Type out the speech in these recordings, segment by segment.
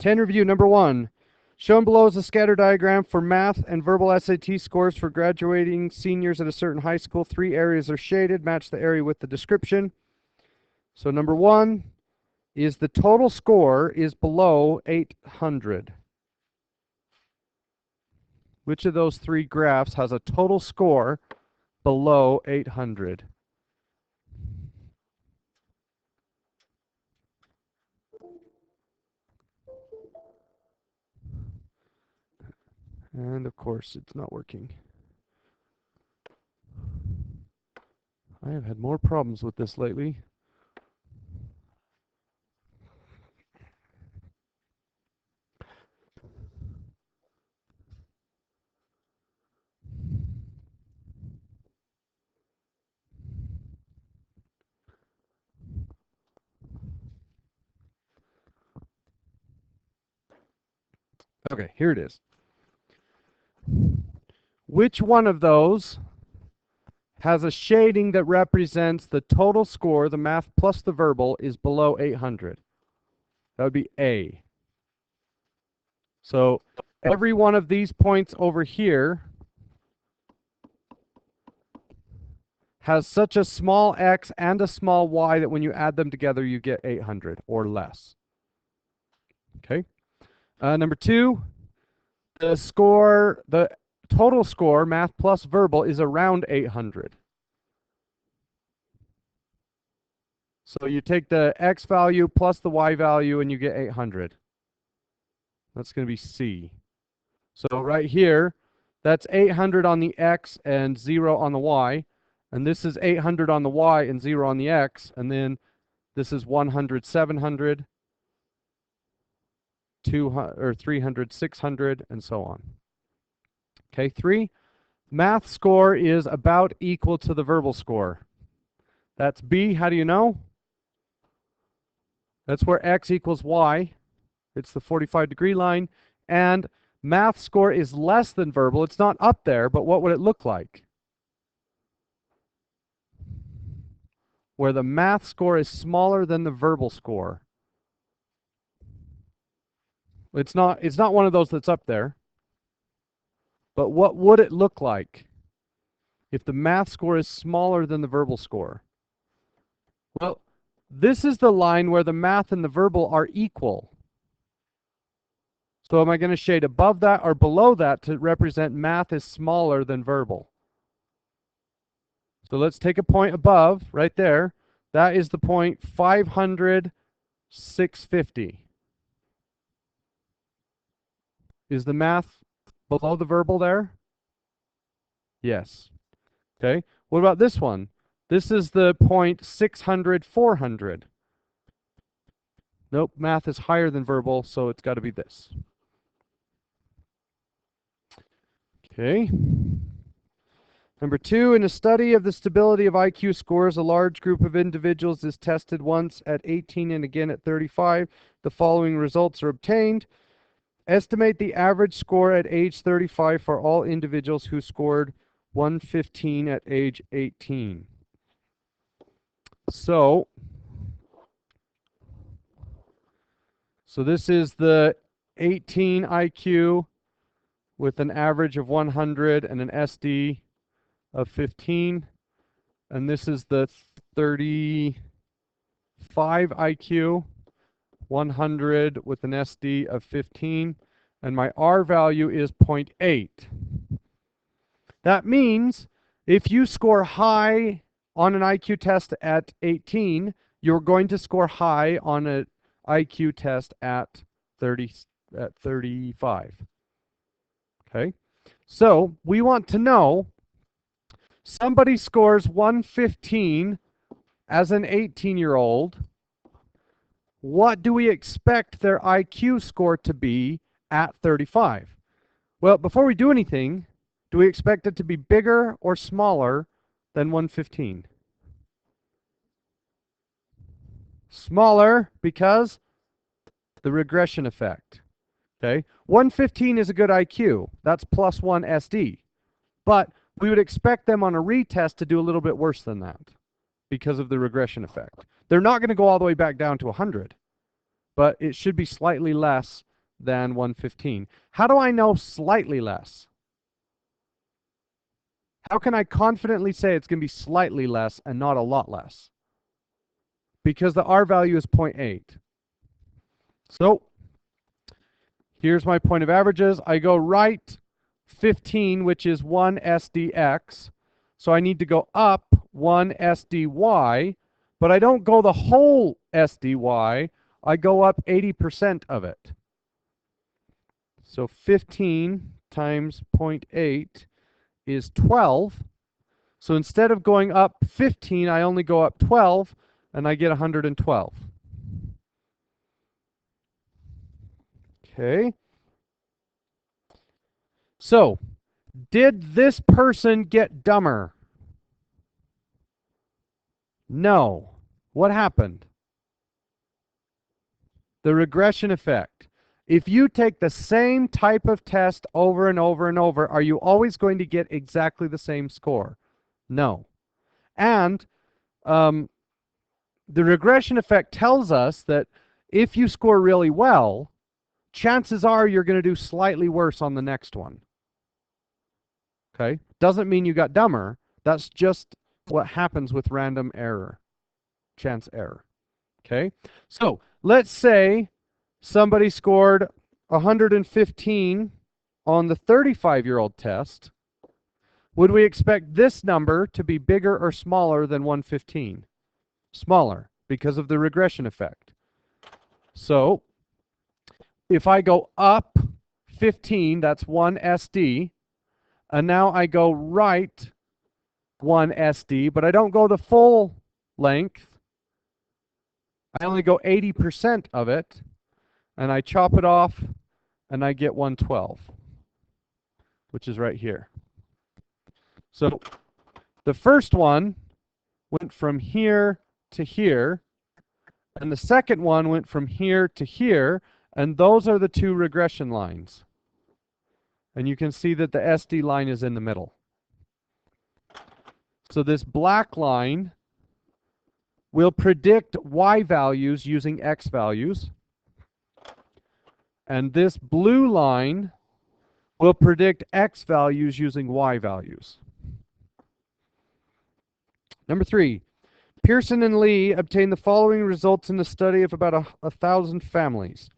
10 review, number 1. Shown below is a scatter diagram for math and verbal SAT scores for graduating seniors at a certain high school. 3 areas are shaded. Match the area with the description. So number 1 is the total score is below 800. Which of those 3 graphs has a total score below 800? And of course, it's not working. I have had more problems with this lately. Okay, here it is. Which one of those has a shading that represents the total score, the math plus the verbal, is below 800? That would be A. So every one of these points over here has such a small x and a small y that when you add them together, you get 800 or less. Okay. Number 2, the total score, math plus verbal, is around 800. So you take the x value plus the y value and you get 800. That's going to be C. So right here, that's 800 on the x and 0 on the y. And this is 800 on the y and 0 on the x. And then this is 100, 700, 200, or 300, 600, and so on. Okay, 3. Math score is about equal to the verbal score. That's B. How do you know? That's where x equals y. It's the 45-degree line. And math score is less than verbal. It's not up there, but what would it look like? Where the math score is smaller than the verbal score. It's not one of those that's up there. But what would it look like if the math score is smaller than the verbal score? Well, this is the line where the math and the verbal are equal. So am I going to shade above that or below that to represent math is smaller than verbal? So let's take a point above, right there. That is the point 500, 650. Is the math below the verbal there? Yes. Okay. What about this one? This is the point 600, 400. Nope, math is higher than verbal, so it's got to be this. Okay. Number 2, in a study of the stability of IQ scores, a large group of individuals is tested once at 18 and again at 35. The following results are obtained. Estimate the average score at age 35 for all individuals who scored 115 at age 18. So this is the 18 IQ with an average of 100 and an SD of 15. And this is the 35 IQ, 100 with an SD of 15. And my R value is 0.8. That means if you score high on an IQ test at 18, you're going to score high on an IQ test at 35. Okay, so we want to know, somebody scores 115 as an 18-year-old. What do we expect their IQ score to be at 35? Well, before we do anything, do we expect it to be bigger or smaller than 115? Smaller, because the regression effect. Okay, 115 is a good IQ. That's plus 1 SD. But we would expect them on a retest to do a little bit worse than that because of the regression effect. They're not going to go all the way back down to 100, but it should be slightly less than 115. How do I know slightly less? How can I confidently say it's going to be slightly less and not a lot less? Because the R value is 0.8. So here's my point of averages. I go right 15, which is 1 SDX. So I need to go up 1 SDY, but I don't go the whole SDY. I go up 80% of it. So 15 times 0.8 is 12. So instead of going up 15, I only go up 12, and I get 112. Okay. So, did this person get dumber? No. What happened? The regression effect. If you take the same type of test over and over and over, are you always going to get exactly the same score? No. And the regression effect tells us that if you score really well, chances are you're going to do slightly worse on the next one. Okay? Doesn't mean you got dumber. That's just what happens with random error, chance error. Okay? So let's say somebody scored 115 on the 35-year-old test. Would we expect this number to be bigger or smaller than 115? Smaller, because of the regression effect. So if I go up 15, that's 1 SD, and now I go right 1 SD, but I don't go the full length. I only go 80% of it, and I chop it off, and I get 112, which is right here. So the first one went from here to here, and the second one went from here to here, and those are the two regression lines. And you can see that the SD line is in the middle. So this black line will predict Y values using X values. And this blue line will predict X values using Y values. Number 3, Pearson and Lee obtained the following results in the study of about 1,000 families.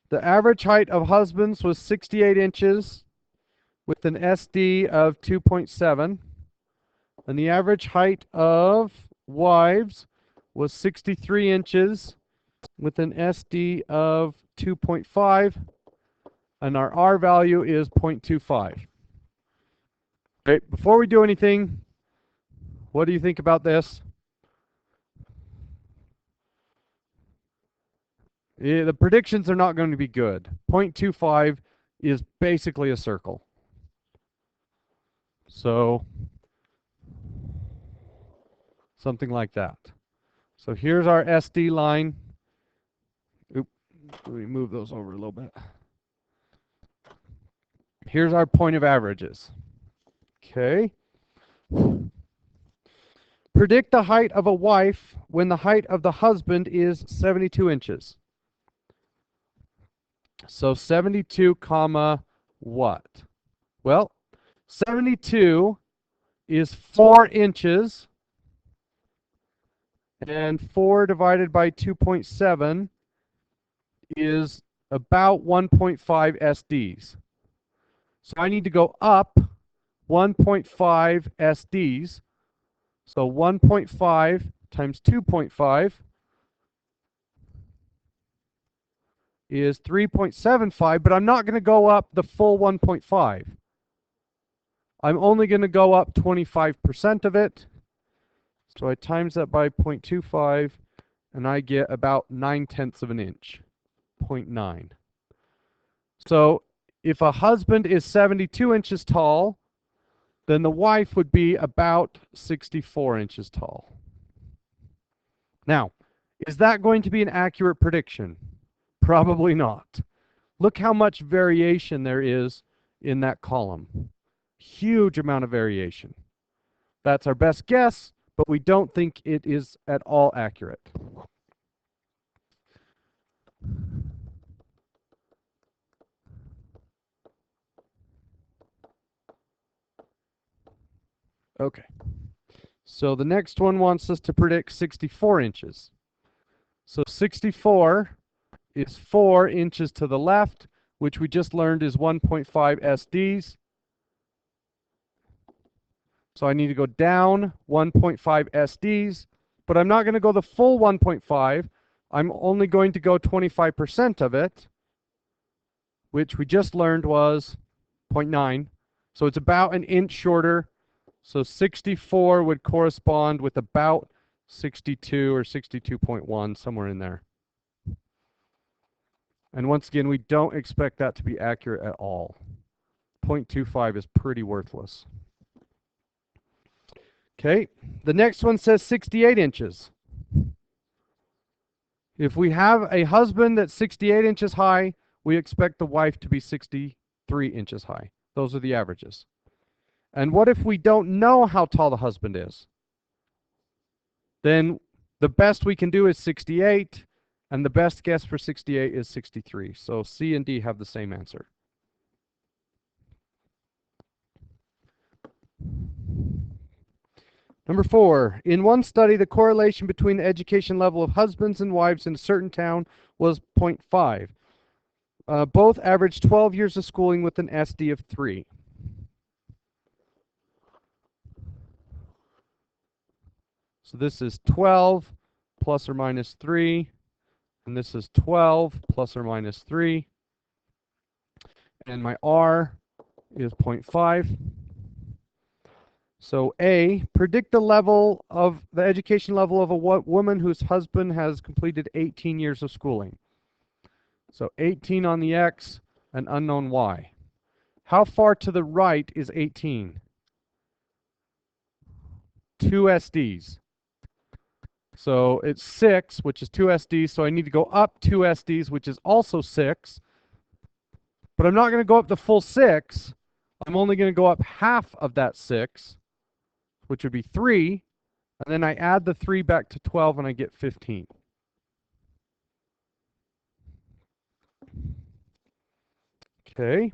The average height of husbands was 68 inches with an SD of 2.7, and the average height of wives was 63 inches with an SD of 2.5, and our R value is 0.25. Okay, before we do anything, what do you think about this? The predictions are not going to be good. 0.25 is basically a circle. So, something like that. So here's our SD line. Oop, let me move those over a little bit. Here's our point of averages. Okay. Predict the height of a wife when the height of the husband is 72 inches. So 72 comma what? Well, 72 is 4 inches, and 4 divided by 2.7 is about 1.5 SDs. So I need to go up 1.5 SDs. So 1.5 times 2.5 is 3.75, but I'm not going to go up the full 1.5. I'm only going to go up 25% of it. So I times that by 0.25, and I get about 9/10 of an inch, 0.9. So if a husband is 72 inches tall, then the wife would be about 64 inches tall. Now, is that going to be an accurate prediction? Probably not. Look how much variation there is in that column. Huge amount of variation. That's our best guess, but we don't think it is at all accurate. Okay. So the next one wants us to predict 64 inches. So 64 is 4 inches to the left, which we just learned is 1.5 SDs. So I need to go down 1.5 SDs, but I'm not going to go the full 1.5. I'm only going to go 25% of it, which we just learned was 0.9. So it's about an inch shorter. So 64 would correspond with about 62 or 62.1, somewhere in there. And once again, we don't expect that to be accurate at all. 0.25 is pretty worthless. Okay, the next one says 68 inches. If we have a husband that's 68 inches high, we expect the wife to be 63 inches high. Those are the averages. And what if we don't know how tall the husband is? Then the best we can do is 68, and the best guess for 68 is 63. So C and D have the same answer. Number 4, in one study, the correlation between the education level of husbands and wives in a certain town was 0.5. Both averaged 12 years of schooling with an SD of 3. So this is 12 plus or minus 3, and this is 12 plus or minus 3. And my R is 0.5. So A, predict the level of the education level of a woman whose husband has completed 18 years of schooling. So 18 on the X, an unknown Y. How far to the right is 18? 2 SDs. So it's 6, which is 2 SDs, so I need to go up 2 SDs, which is also 6. But I'm not going to go up the full 6. I'm only going to go up half of that 6, which would be 3. And then I add the 3 back to 12, and I get 15. Okay.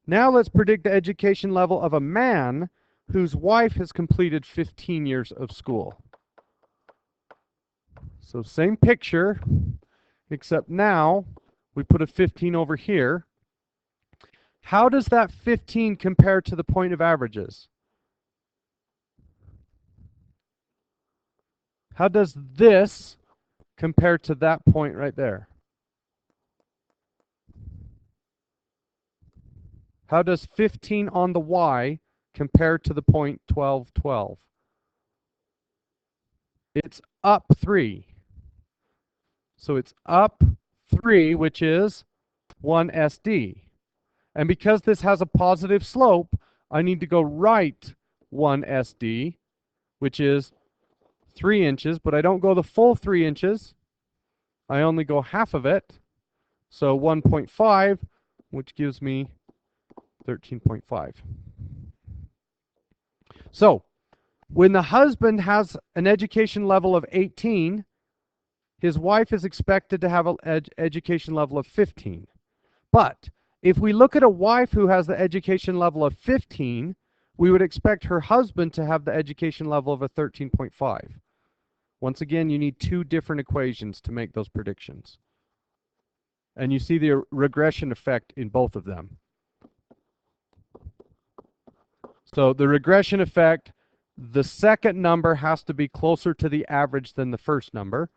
Now let's predict the education level of a man whose wife has completed 15 years of school. So same picture, except now we put a 15 over here. How does that 15 compare to the point of averages? How does this compare to that point right there? How does 15 on the Y compare to the point 12, 12? It's up 3. So it's up 3, which is 1 SD. And because this has a positive slope, I need to go right 1 SD, which is 3 inches, but I don't go the full 3 inches. I only go half of it. So 1.5, which gives me 13.5. So when the husband has an education level of 18, his wife is expected to have an education level of 15. But if we look at a wife who has the education level of 15, we would expect her husband to have the education level of a 13.5. Once again, you need 2 different equations to make those predictions. And you see the regression effect in both of them. So the regression effect, the second number has to be closer to the average than the first number.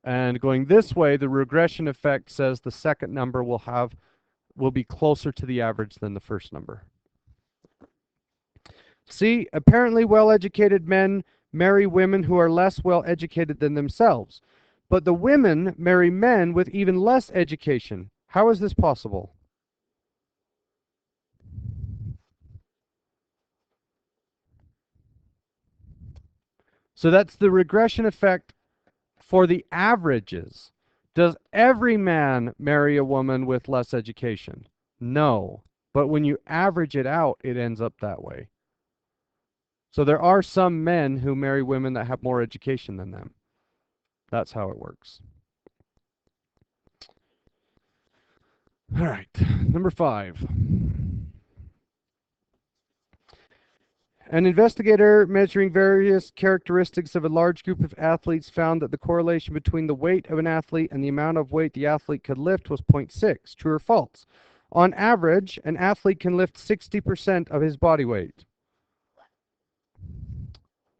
And going this way, the regression effect says the second number will be closer to the average than the first number. See, apparently well-educated men marry women who are less well-educated than themselves. But the women marry men with even less education. How is this possible? So that's the regression effect for the averages. Does every man marry a woman with less education? No. But when you average it out, it ends up that way. So there are some men who marry women that have more education than them. That's how it works. All right, number 5. An investigator measuring various characteristics of a large group of athletes found that the correlation between the weight of an athlete and the amount of weight the athlete could lift was 0.6. True or false? On average, an athlete can lift 60% of his body weight.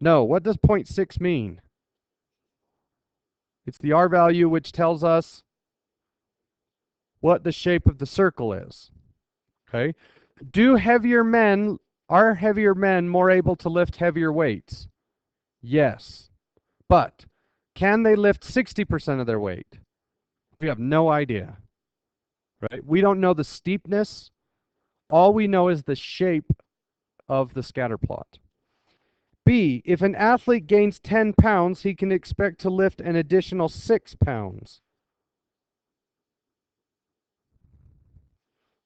No, what does 0.6 mean? It's the R value which tells us what the shape of the circle is. Okay? Are heavier men more able to lift heavier weights? Yes. But can they lift 60% of their weight? We have no idea. Right? We don't know the steepness. All we know is the shape of the scatter plot. B, if an athlete gains 10 pounds, he can expect to lift an additional 6 pounds.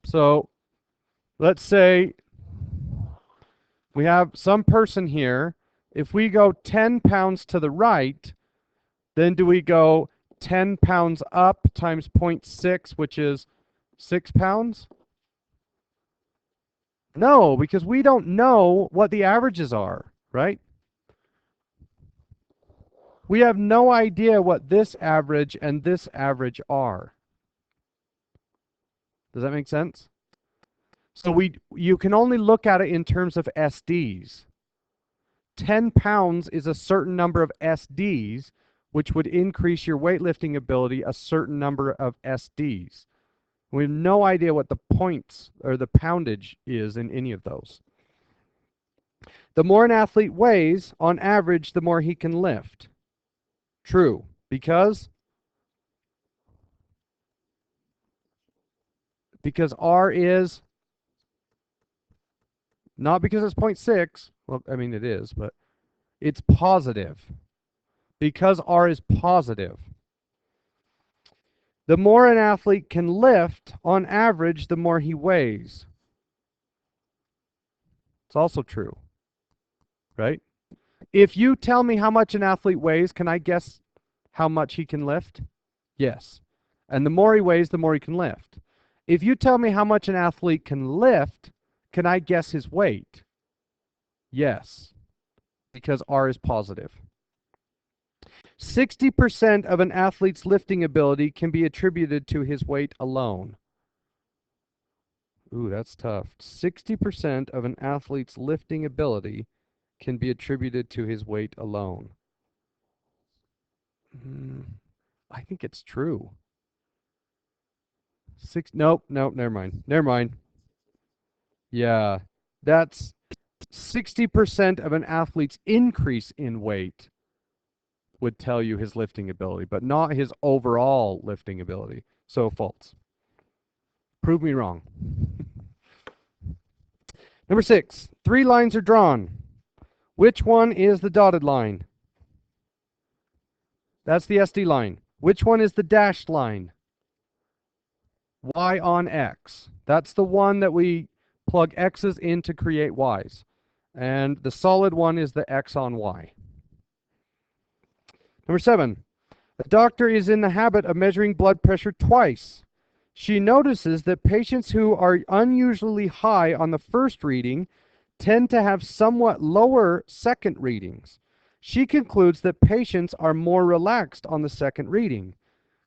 So let's say we have some person here. If we go 10 pounds to the right, then do we go 10 pounds up times 0.6, which is 6 pounds? No, because we don't know what the averages are, right? We have no idea what this average and this average are. Does that make sense? So you can only look at it in terms of SDs. 10 pounds is a certain number of SDs, which would increase your weightlifting ability a certain number of SDs. We have no idea what the points or the poundage is in any of those. The more an athlete weighs, on average, the more he can lift. True, because R is, not because it's 0.6, well, I mean it is, but it's positive. Because R is positive. The more an athlete can lift, on average, the more he weighs. It's also true, right? If you tell me how much an athlete weighs, can I guess how much he can lift? Yes. And the more he weighs, the more he can lift. If you tell me how much an athlete can lift, can I guess his weight? Yes, because R is positive. 60% of an athlete's lifting ability can be attributed to his weight alone. Ooh, that's tough. 60% of an athlete's lifting ability can be attributed to his weight alone. I think it's true. Nope, never mind. Never mind. Yeah, that's 60% of an athlete's increase in weight would tell you his lifting ability, but not his overall lifting ability. So false. Prove me wrong. Number 6, 3 lines are drawn. Which one is the dotted line? That's the SD line. Which one is the dashed line? Y on X. That's the one that we plug X's in to create Y's. And the solid one is the X on Y. Number 7, a doctor is in the habit of measuring blood pressure twice. She notices that patients who are unusually high on the first reading tend to have somewhat lower second readings. She concludes that patients are more relaxed on the second reading.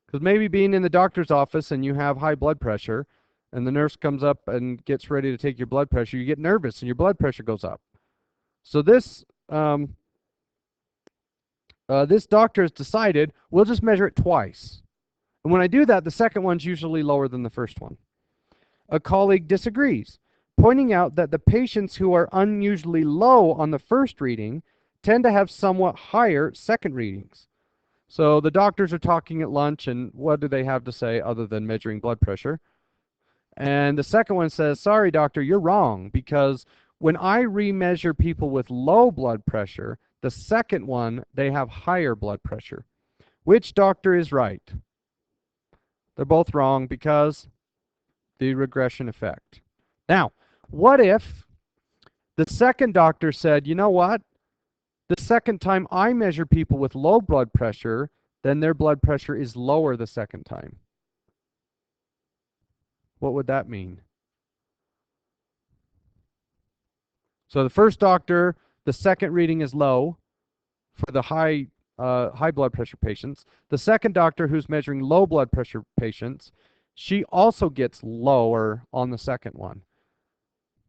Because maybe being in the doctor's office and you have high blood pressure, and the nurse comes up and gets ready to take your blood pressure, you get nervous and your blood pressure goes up. So this doctor has decided, we'll just measure it twice. And when I do that, the second one's usually lower than the first one. A colleague disagrees, pointing out that the patients who are unusually low on the first reading tend to have somewhat higher second readings. So the doctors are talking at lunch, and what do they have to say other than measuring blood pressure? And the second one says, sorry, doctor, you're wrong, because when I remeasure people with low blood pressure, the second one, they have higher blood pressure. Which doctor is right? They're both wrong because the regression effect. Now, what if the second doctor said, you know what? The second time I measure people with low blood pressure, then their blood pressure is lower the second time. What would that mean? So the first doctor, the second reading is low for the high blood pressure patients. The second doctor, who's measuring low blood pressure patients, she also gets lower on the second one.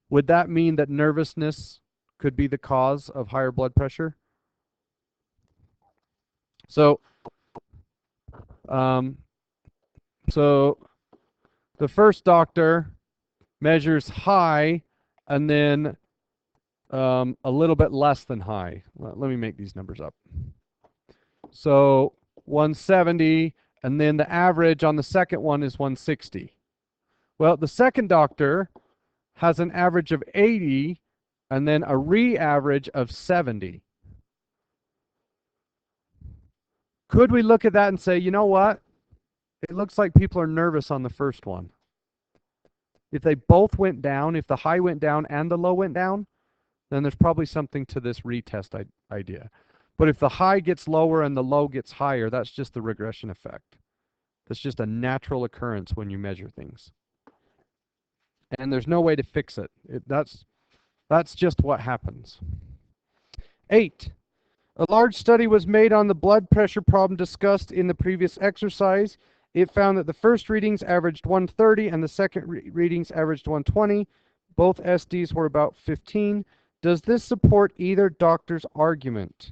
Would that mean that nervousness could be the cause of higher blood pressure? So, um, so the first doctor measures high and then a little bit less than high. Let me make these numbers up. So 170, and then the average on the second one is 160. Well, the second doctor has an average of 80 and then a re-average of 70. Could we look at that and say, you know what? It looks like people are nervous on the first one. If they both went down, if the high went down and the low went down, then there's probably something to this retest idea. But if the high gets lower and the low gets higher, that's just the regression effect. That's just a natural occurrence when you measure things. And there's no way to fix it. That's just what happens. 8. A large study was made on the blood pressure problem discussed in the previous exercise. It found that the first readings averaged 130 and the second readings averaged 120. Both SDs were about 15. Does this support either doctor's argument?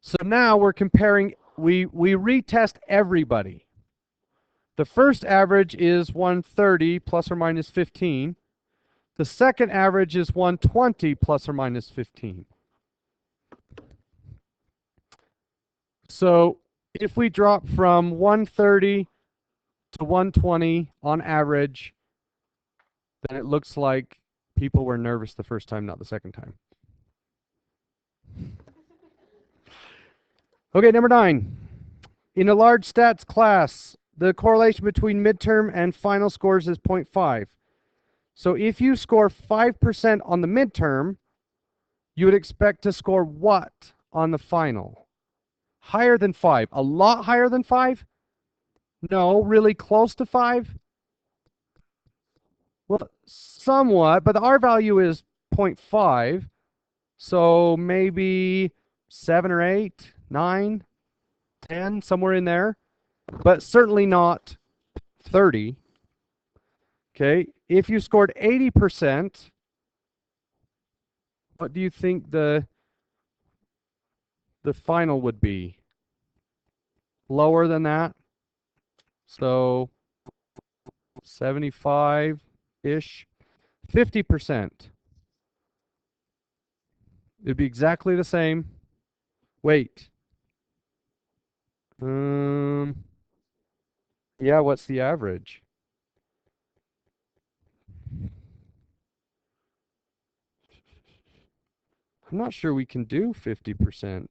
So now we're comparing, we retest everybody. The first average is 130 plus or minus 15. The second average is 120 plus or minus 15. So if we drop from 130 to 120 on average, then it looks like people were nervous the first time, not the second time. Okay, number 9. In a large stats class, the correlation between midterm and final scores is 0.5. So if you score 5% on the midterm, you would expect to score what on the final? Higher than 5. A lot higher than 5? No, really close to 5? Well, somewhat, but the R value is 0.5. So maybe 7 or 8, 9, 10, somewhere in there. But certainly not 30. Okay, if you scored 80%, what do you think the final would be? Lower than that? So 75-ish. 50%. It'd be exactly the same. Wait. Yeah, what's the average? I'm not sure we can do 50%.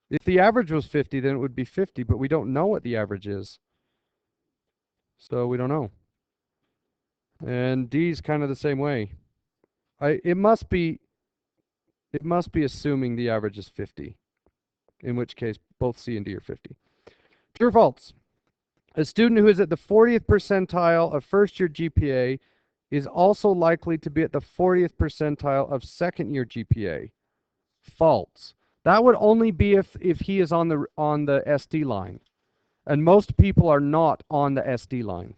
If the average was 50, then it would be 50, but we don't know what the average is. So we don't know. And D is kind of the same way. It must be assuming the average is 50, in which case both C and D are 50. True or false? A student who is at the 40th percentile of first-year GPA is also likely to be at the 40th percentile of second-year GPA. False. That would only be if he is on the SD line. And most people are not on the SD line.